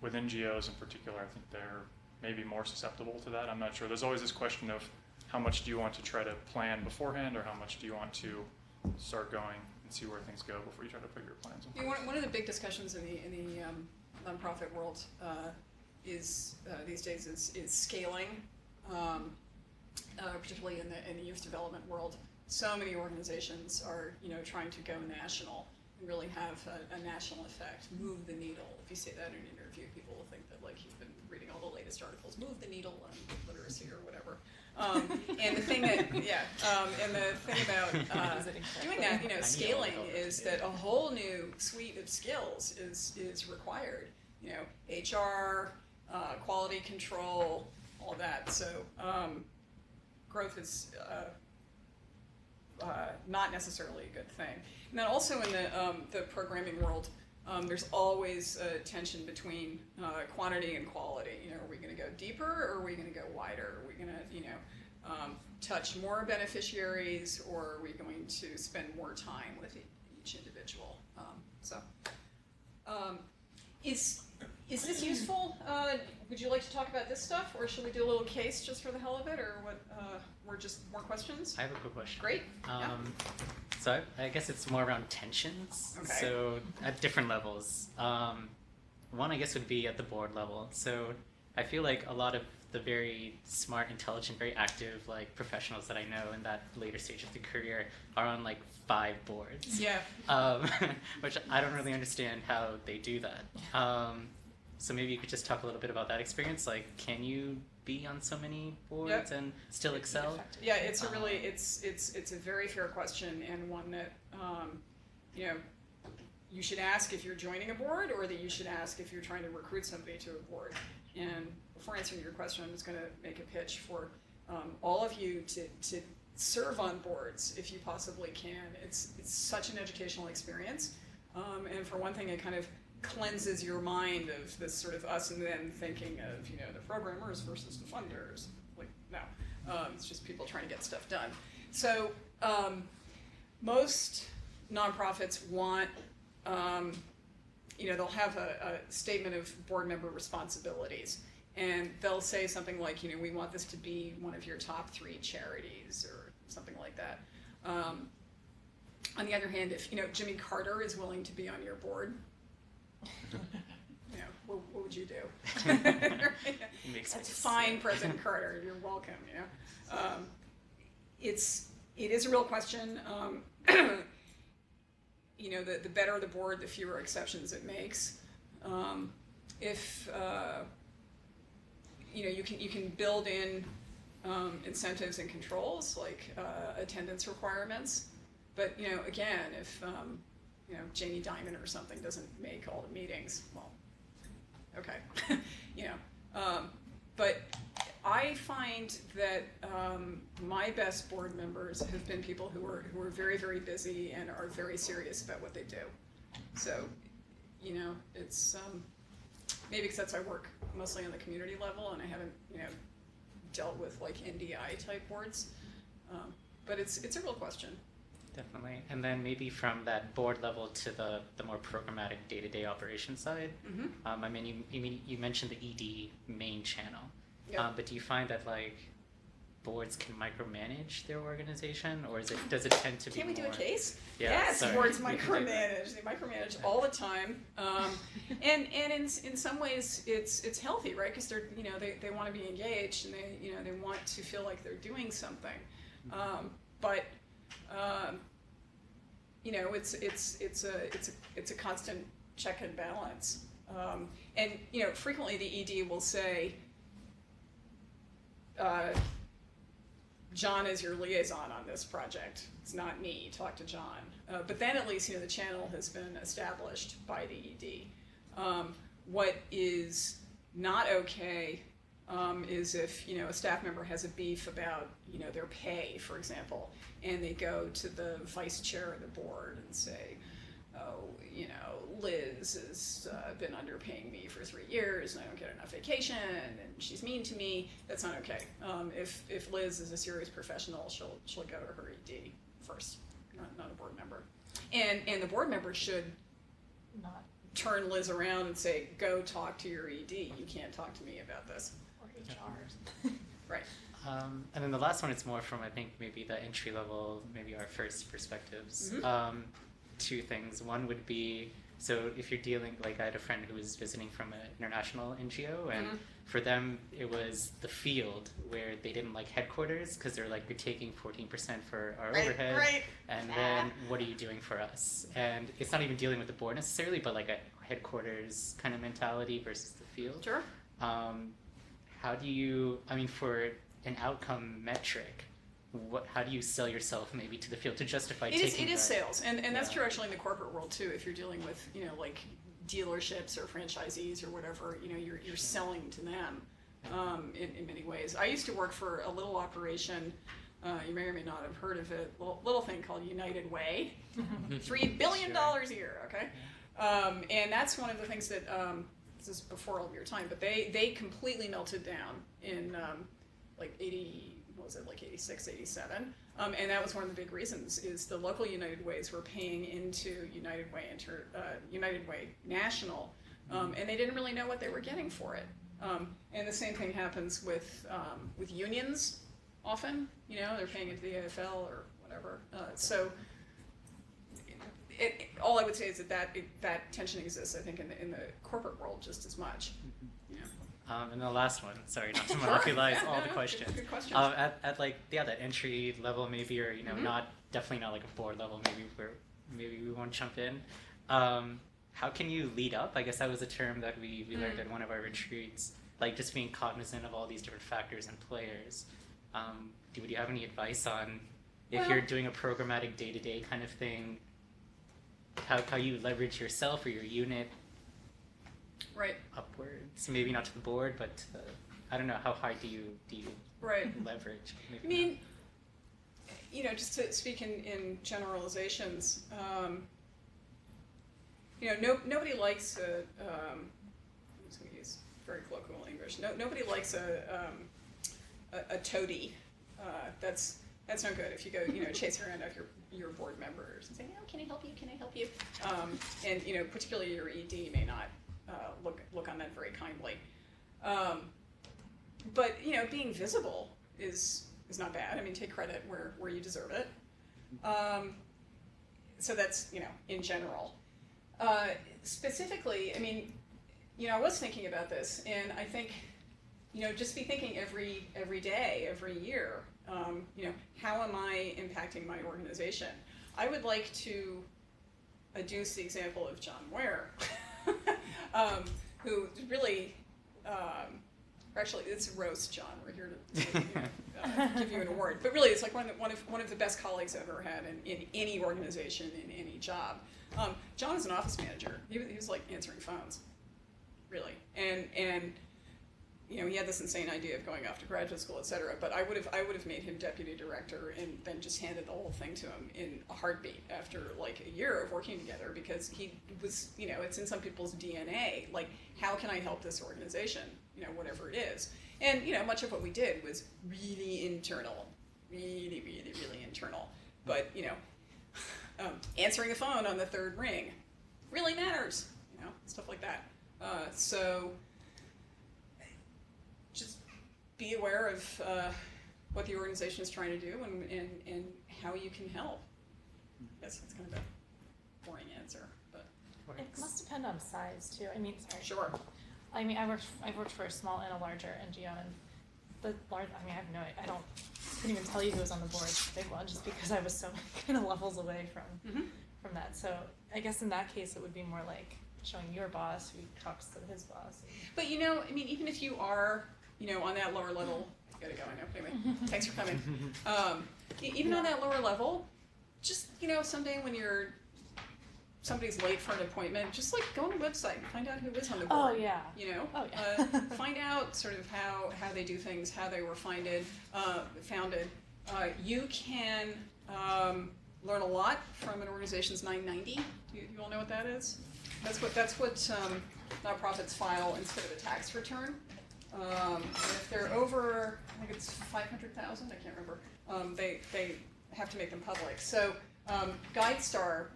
With NGOs in particular, I think they're maybe more susceptible to that. I'm not sure. There's always this question of how much do you want to try to plan beforehand, or how much do you want to start going and see where things go before you try to put your plans in place. One of the big discussions in the nonprofit world is these days is scaling. particularly in the youth development world. So many organizations are, trying to go national and really have a national effect, move the needle. If you say that in an interview, people will think that like you've been reading all the latest articles, move the needle on literacy or whatever. And the thing that, and the thing about doing that, scaling is that a whole new suite of skills is required. HR, quality control, all that. So growth is not necessarily a good thing. And then also in the programming world, there's always a tension between quantity and quality. Are we going to go deeper or are we going to go wider? Are we going to, touch more beneficiaries, or are we going to spend more time with each individual? Is this useful? Would you like to talk about this stuff, or should we do a little case just for the hell of it, or what? Or just more questions? I have a quick question. Great. So I guess it's more around tensions. Okay. So at different levels. One, I guess, would be at the board level. So I feel like a lot of the very smart, intelligent, very active professionals that I know in that later stage of the career are on 5 boards. Yeah. Which I don't really understand how they do that. So maybe you could just talk a little bit about that experience. Can you be on so many boards and still excel? Yeah, it's a really it's a very fair question, and one that you should ask if you're joining a board, or that you should ask if you're trying to recruit somebody to a board. And before answering your question, I'm just going to make a pitch for all of you to serve on boards if you possibly can. It's such an educational experience, and for one thing, it kind of cleanses your mind of this sort of us and them thinking of the programmers versus the funders. No, it's just people trying to get stuff done. So most nonprofits want they'll have a statement of board member responsibilities, and they'll say something like, we want this to be one of your top 3 charities or something like that. On the other hand, if Jimmy Carter is willing to be on your board, what would you do? That's fine, President Carter. You're welcome. It is a real question. The better the board, the fewer exceptions it makes. If you can build in incentives and controls like attendance requirements, but again, if Jamie Dimon or something doesn't make all the meetings, well, okay, but I find that my best board members have been people who are very, very busy and are very serious about what they do. So, it's maybe because that's I work mostly on the community level, and I haven't dealt with NDI type boards, but it's a real question. Definitely. And then maybe from that board level to the more programmatic day-to-day operation side. Mm-hmm. You mentioned the ED main channel. Yep. But do you find that boards can micromanage their organization, or does it tend to be Can we do a more... case? Yeah, yes, sorry. boards micromanage. They micromanage all the time, and in some ways it's healthy, right? Because they're they want to be engaged, and they want to feel like they're doing something, but it's a constant check and balance, and frequently the ED will say, John is your liaison on this project. It's not me. Talk to John. But then at least the channel has been established by the ED. What is not okay is if a staff member has a beef about their pay, for example, and they go to the vice chair of the board and say, oh, Liz has been underpaying me for 3 years and I don't get enough vacation and she's mean to me. That's not okay. If Liz is a serious professional, she'll go to her ED first, not a board member. And the board member should Not turn Liz around and say, go talk to your ED. You can't talk to me about this. or HRs. Right. And then the last one is more from, I think, maybe the entry level, maybe our first perspectives. Mhm. two things. One would be, so if you're dealing, like I had a friend who was visiting from an international NGO, and for them it was the field where they didn't like headquarters because they're like, you're taking 14% for our overhead, and then what are you doing for us? And it's not even dealing with the board necessarily, but like a headquarters kind of mentality versus the field. Sure. How do you, I mean, for an outcome metric, how do you sell yourself maybe to the field to justify taking It is that? sales, and that's Yeah. true actually in the corporate world too. If you're dealing with, you know, like dealerships or franchisees or whatever, you know, you're selling to them in many ways. I used to work for a little operation, you may or may not have heard of it, little thing called United Way, $3 billion a year, okay? And that's one of the things that, this is before all of your time, but they completely melted down in like 86, 87. And that was one of the big reasons, is the local United Ways were paying into United Way National, and they didn't really know what they were getting for it. And the same thing happens with unions often, you know, they're paying into the AFL or whatever. So all I would say is that tension exists, I think, in the corporate world just as much. You know. And the last one, sorry, not to monopolize all the questions. Good questions. At like, yeah, that entry level maybe, or, you know, definitely not like a board level, maybe we won't jump in. How can you lead up? I guess that was a term that we learned at one of our retreats, like just being cognizant of all these different factors and players. Would you have any advice on if you're doing a programmatic day-to-day kind of thing, how you leverage yourself or your unit Right. upwards? Maybe not to the board, but I don't know, how high do you Right. leverage? Maybe I mean, you know, just to speak in generalizations, you know, nobody likes I'm just going to use very colloquial English. Nobody likes a toady. That's no good. If you go, you know, chasing around after your board members and saying, "Oh, can I help you? Can I help you?" And you know, particularly your ED may not look on that very kindly. But you know, being visible is not bad. I mean, take credit where you deserve it. So that's, you know, in general. Specifically, I mean, you know, I was thinking about this, and I think, you know, just be thinking every day, every year, you know, how am I impacting my organization? I would like to adduce the example of John Ware, who really, actually, it's roast John. We're here to you know, give you an award, but really, it's like one of the best colleagues I've ever had in any organization, in any job. John was an office manager. He was like answering phones, really, and you know, he had this insane idea of going off to graduate school, et cetera. But I would have made him deputy director and then just handed the whole thing to him in a heartbeat after like a year of working together, because he was, you know, it's in some people's DNA. Like, how can I help this organization? You know, whatever it is. And you know, much of what we did was really internal, really internal. But you know, answering the phone on the third ring really matters. You know, stuff like that. So just be aware of what the organization is trying to do and how you can help. Yes, that's kind of a boring answer, but It must depend on size too. I mean, sorry. sure. I mean, I've worked for a small and a larger NGO, and the large. I mean, I have no. I couldn't even tell you who was on the board, the big one, just because I was so kind of levels away from that. So I guess in that case, it would be more like showing your boss who talks to his boss. But you know, I mean, even if you are, you know, on that lower level, gotta go, I know, anyway, thanks for coming. Even on that lower level, just, you know, someday when somebody's late for an appointment, just like go on the website and find out who is on the board. Oh yeah. You know, Oh, yeah. find out sort of how they do things, how they were founded. You can learn a lot from an organization's 990. You all know what that is? That's what nonprofits file instead of a tax return. And if they're over, I think it's 500,000. I can't remember. They have to make them public. So GuideStar,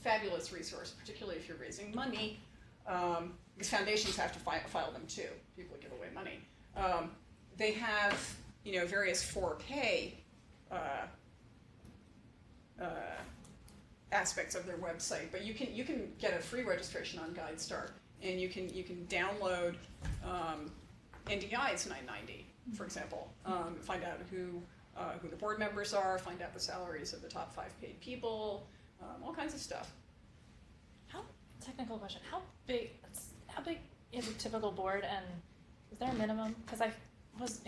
fabulous resource, particularly if you're raising money, because foundations have to file them too. People give away money. They have, you know, various for-pay aspects of their website, but you can get a free registration on GuideStar, and you can download NDIs 990, for example, find out who the board members are, find out the salaries of the top 5 paid people, all kinds of stuff. Technical question, how big is a typical board, and is there a minimum? Because I was,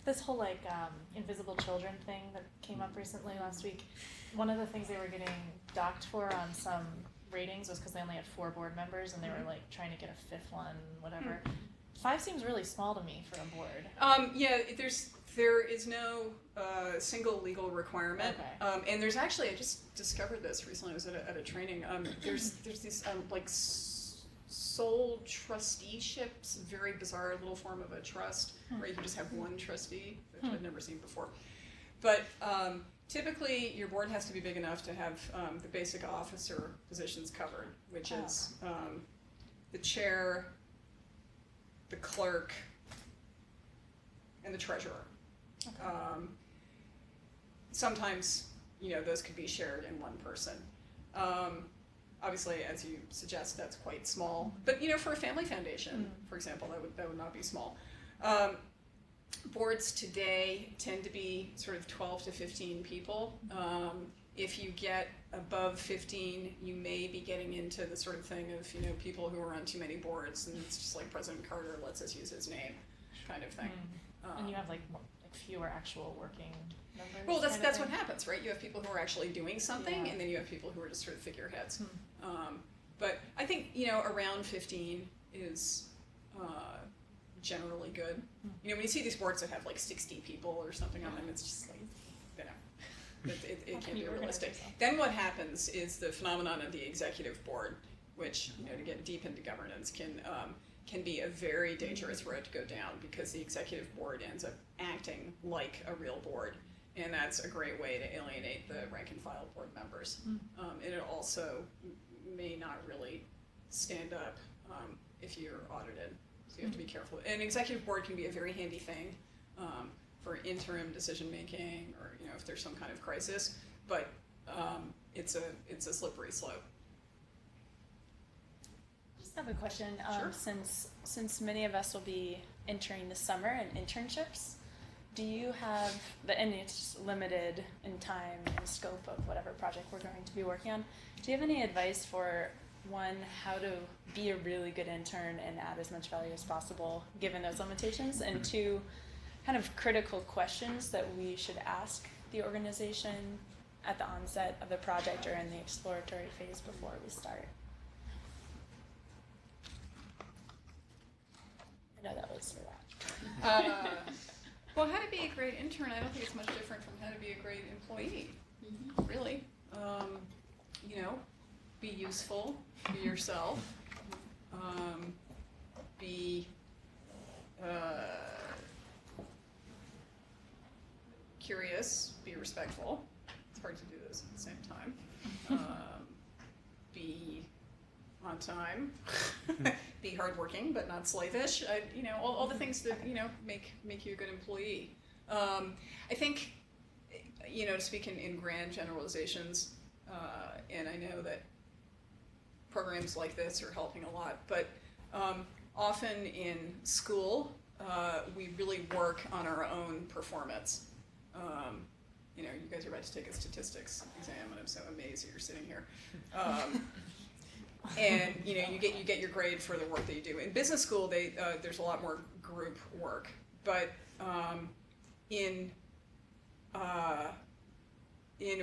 this whole like invisible children thing that came up recently last week, one of the things they were getting docked for on some ratings was because they only had 4 board members, and they were like trying to get a 5th one, whatever. 5 seems really small to me for a board. Yeah, there is no single legal requirement, Okay. and there's actually, I just discovered this recently. I was at a training. There's these like sole trusteeships, very bizarre little form of a trust where you can just have one trustee, which I've never seen before. But typically, your board has to be big enough to have the basic officer positions covered, which is the chair, the clerk, and the treasurer. Okay. Sometimes, those could be shared in one person. Obviously, as you suggest, that's quite small. But for a family foundation, for example, that would not be small. Boards today tend to be sort of 12 to 15 people. If you get above 15, you may be getting into the sort of thing of people who are on too many boards, and it's just like President Carter lets us use his name, kind of thing. And you have like fewer actual working members. Well, that's kind of what thing? happens, right? You have people who are actually doing something, Yeah. and then you have people who are just sort of figureheads. But I think around 15 is generally good. When you see these boards that have like 60 people or something on them, it's just like it How can't can be you organize realistic. yourself? Then what happens is the phenomenon of the executive board, which to get deep into governance can be a very dangerous road to go down, because the executive board ends up acting like a real board, and that's a great way to alienate the rank and file board members. And it also may not really stand up if you're audited, so you have to be careful. An executive board can be a very handy thing for interim decision making, or if there's some kind of crisis, but it's a slippery slope. I have a question. Sure. Since many of us will be entering the summer and internships, do you have and it's just limited in time and scope of whatever project we're going to be working on? Do you have any advice for, one, how to be a really good intern and add as much value as possible given those limitations, and 2, kind of critical questions that we should ask the organization at the onset of the project or in the exploratory phase before we start? I know that was for that. Well, how to be a great intern, I don't think it's much different from how to be a great employee, really. Be useful, be yourself, be curious, be respectful. It's hard to do those at the same time. Be on time, be hardworking but not slavish. All the things that make you a good employee. I think to speak in grand generalizations, and I know that programs like this are helping a lot, but often in school we really work on our own performance. You guys are about to take a statistics exam, and I'm so amazed that you're sitting here. And you get your grade for the work that you do. In business school, there's a lot more group work, but in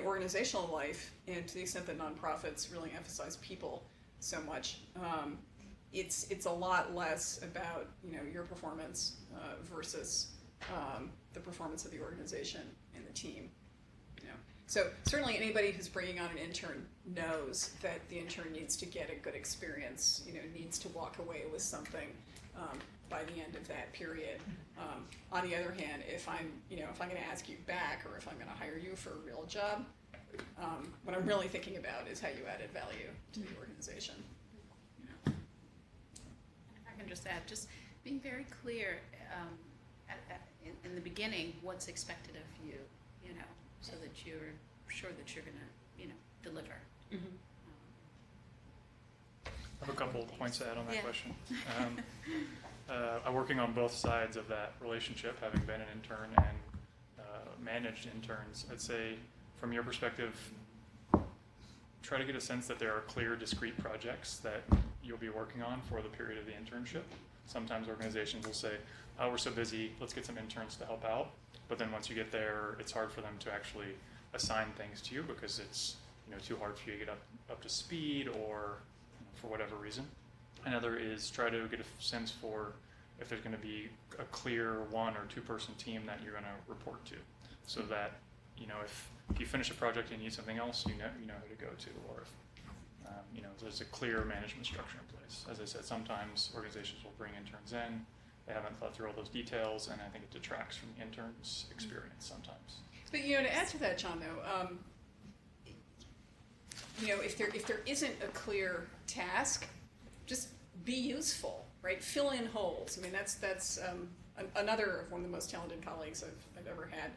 organizational life, and to the extent that nonprofits really emphasize people so much, it's a lot less about your performance versus the performance of the organization and the team. So certainly anybody who's bringing on an intern knows that the intern needs to get a good experience, needs to walk away with something by the end of that period. On the other hand, if I'm going to ask you back, or if I'm going to hire you for a real job, what I'm really thinking about is how you added value to the organization. If I can just add, just being very clear in the beginning what's expected of you, so that you're sure that you're going to, deliver I have a couple of points to add on that Yeah. question. I'm working on both sides of that relationship, having been an intern and managed interns. I'd say, from your perspective, try to get a sense that there are clear, discrete projects that you'll be working on for the period of the internship. Sometimes organizations will say, "Oh, we're so busy, let's get some interns to help out." But then once you get there, it's hard for them to actually assign things to you because it's too hard for you to get up to speed or for whatever reason. Another is try to get a sense for if there's going to be a clear 1 or 2 person team that you're going to report to, so that if you finish a project and you need something else, you know who to go to, or if there's a clear management structure in place. As I said, sometimes organizations will bring interns in, they haven't thought through all those details, and I think it detracts from the intern's experience sometimes. But to add to that, John, though, if there isn't a clear task, just be useful, right? Fill in holes. I mean, that's another one of the most talented colleagues I've ever had.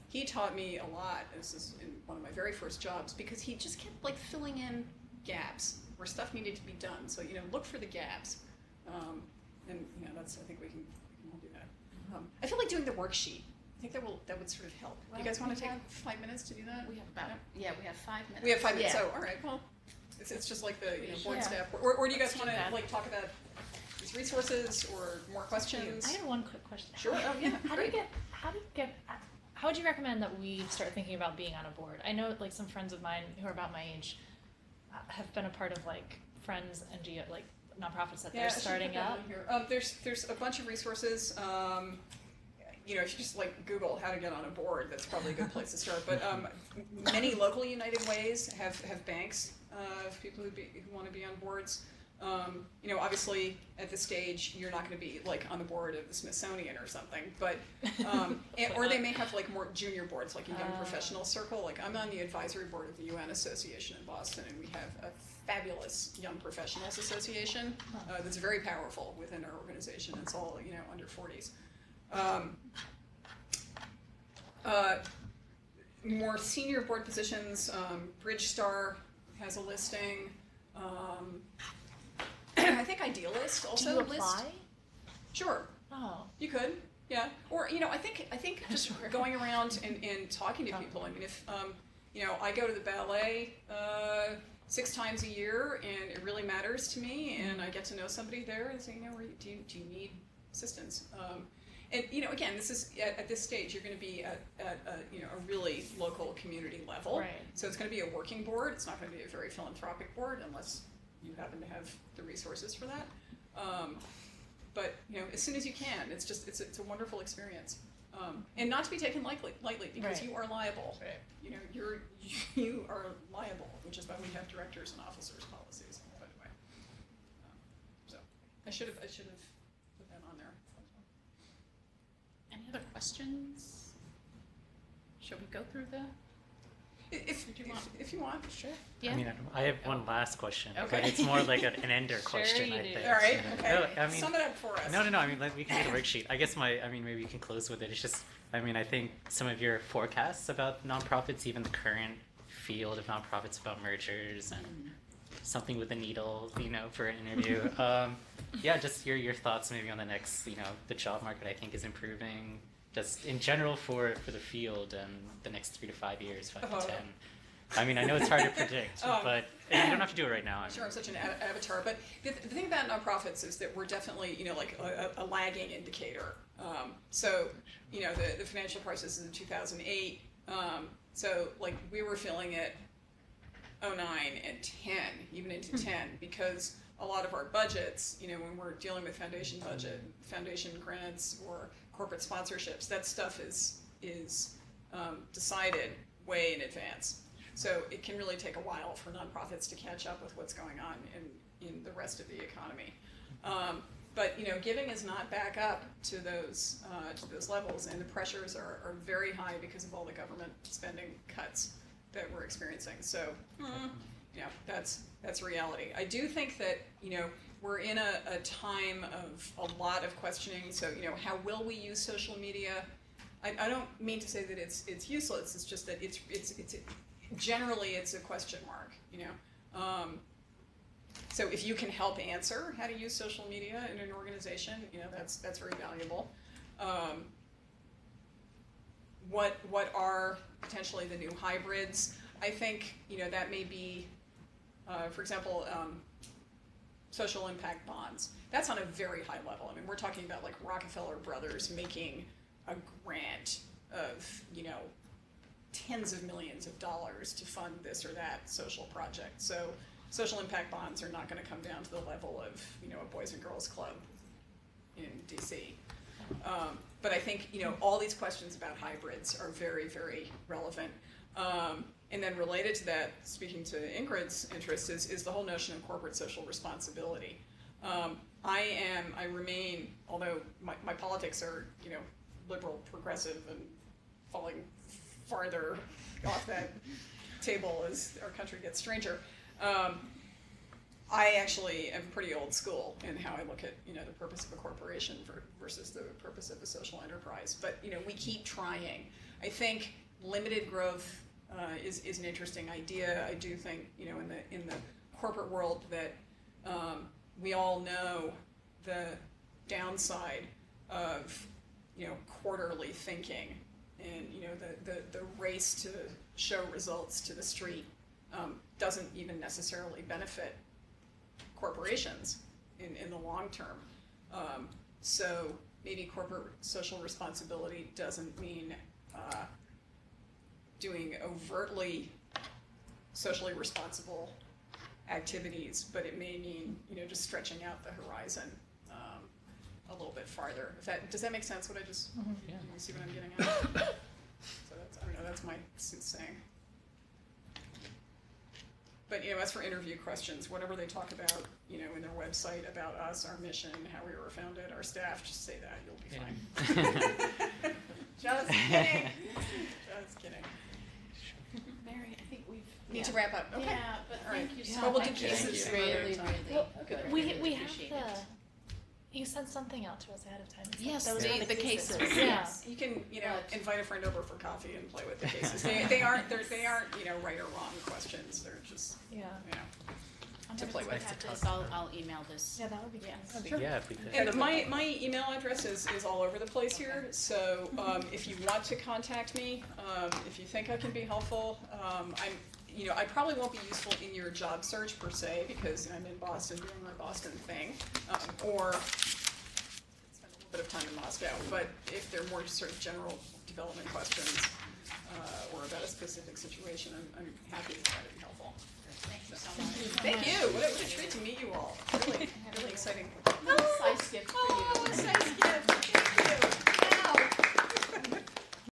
He taught me a lot. This is in one of my very first jobs because he just kept filling in gaps where stuff needed to be done. So look for the gaps, and that's, I think we can all do that. I feel like doing the worksheet. I think that would sort of help. Well, You guys want we to take have- 5 minutes to do that? We have about, Yeah. we have 5 minutes. We have 5 minutes. Yeah. Oh, all right. Well, it's just like the board Yeah. staff. Or do you guys Let's want do that. to talk about these resources or more questions? I have one quick question. Sure. Oh, yeah. Great. How would you recommend that we start thinking about being on a board? I know some friends of mine who are about my age have been a part of Friends NGO, nonprofits that Yeah, they're I should starting put that up. on here. There's a bunch of resources. If you just Google how to get on a board, that's probably a good place to start. But many local United Ways have banks of people who want to be on boards. Obviously at this stage you're not going to be on the board of the Smithsonian or something, but or they may have more junior boards, like a young professional circle. I'm on the advisory board of the UN Association in Boston, and we have a fabulous young professionals association that's very powerful within our organization. It's all under 40s. More senior board positions, Bridgestar has a listing. I think Idealist also Do you lists. apply? Sure, Oh. you could, yeah. Or I think just going around and talking to people. I mean, if I go to the ballet 6 times a year, and it really matters to me, and I get to know somebody there, and say, do you need assistance? And again, this is at this stage you're going to be at a really local community level. Right. So it's going to be a working board. It's not going to be a very philanthropic board unless you happen to have the resources for that. But as soon as you can, it's a wonderful experience, and not to be taken lightly because Right. you are liable. Right. You are liable, which is why we have directors and officers policies, by the way. So I should have put that on there. Any other questions? Shall we go through the? If you want, sure. Yeah. I mean, I have one last question, Okay. but it's more like an ender question, you I do. think. All right. Okay. No, I mean, Sum it up for us. No. I mean, we can do the worksheet. I guess maybe we can close with it. It's just, I think some of your forecasts about nonprofits, even the current field of nonprofits about mergers and something with a needle, for an interview. Yeah, just your thoughts maybe on the next, the job market I think is improving, just in general for the field and the next 3 to 5 years, 5 to 10. I mean, I know it's hard to predict, but you don't have to do it right now. Sure, I'm such an avatar, but the thing about nonprofits is that we're definitely, a lagging indicator. So, the financial crisis in 2008, so we were feeling it 09 and 10, even into 10, because a lot of our budgets, when we're dealing with foundation budget, foundation grants, or corporate sponsorships, that stuff is decided way in advance. So it can really take a while for nonprofits to catch up with what's going on in the rest of the economy. But giving is not back up to those levels, and the pressures are very high because of all the government spending cuts that we're experiencing. So that's reality. I do think that we're in a time of a lot of questioning. So how will we use social media? I don't mean to say that it's useless. It's just that it's generally it's a question mark. So if you can help answer how to use social media in an organization, that's very valuable. What are potentially the new hybrids? I think that may be, for example, social impact bonds. That's on a very high level. I mean, we're talking about like Rockefeller Brothers making a grant of tens of millions of dollars to fund this or that social project. So social impact bonds are not going to come down to the level of a Boys and Girls Club in DC. But I think all these questions about hybrids are very, very relevant. And then related to that, speaking to Ingrid's interest, is the whole notion of corporate social responsibility. I remain, although my politics are liberal, progressive, and falling farther off that table as our country gets stranger. I actually am pretty old school in how I look at the purpose of a corporation versus the purpose of a social enterprise. But we keep trying. I think limited growth is an interesting idea. I do think in the corporate world that we all know the downside of quarterly thinking and the race to show results to the street doesn't even necessarily benefit corporations in the long term. So maybe corporate social responsibility doesn't mean doing overtly socially responsible activities, but it may mean just stretching out the horizon a little bit farther. Does that make sense? What I just Yeah. you see what I'm getting at? So that's my saying. But as for interview questions, whatever they talk about, in their website about us, our mission, how we were founded, our staff, just say that, you'll be fine. Just kidding. Just kidding. Mary, I think we've Need to wrap up. Okay. Yeah, but All right. thank you so Well, we'll much. do cases Really, another really time. good. We Really have appreciate the. it. You sent something out to us ahead of time. Yes, that was the for cases. Yeah. Yes. You can, But- invite a friend over for coffee and play with the cases. They aren't right or wrong questions. They're just, Yeah. I'm To gonna play look with. at To this. talk I'll email this. Yeah, that would be good. Yes. Oh, sure. Yeah, if we could. And my email address is all over the place here. So if you want to contact me, if you think I can be helpful, I probably won't be useful in your job search per se because I'm in Boston doing my Boston thing, or spend a little bit of time in Moscow. But if they're more sort of general development questions or about a specific situation, I'm happy to try to be helpful. Thank you so much. Thank you. What a treat to meet you all. Really, really exciting. Nice gift for you. Oh, exciting.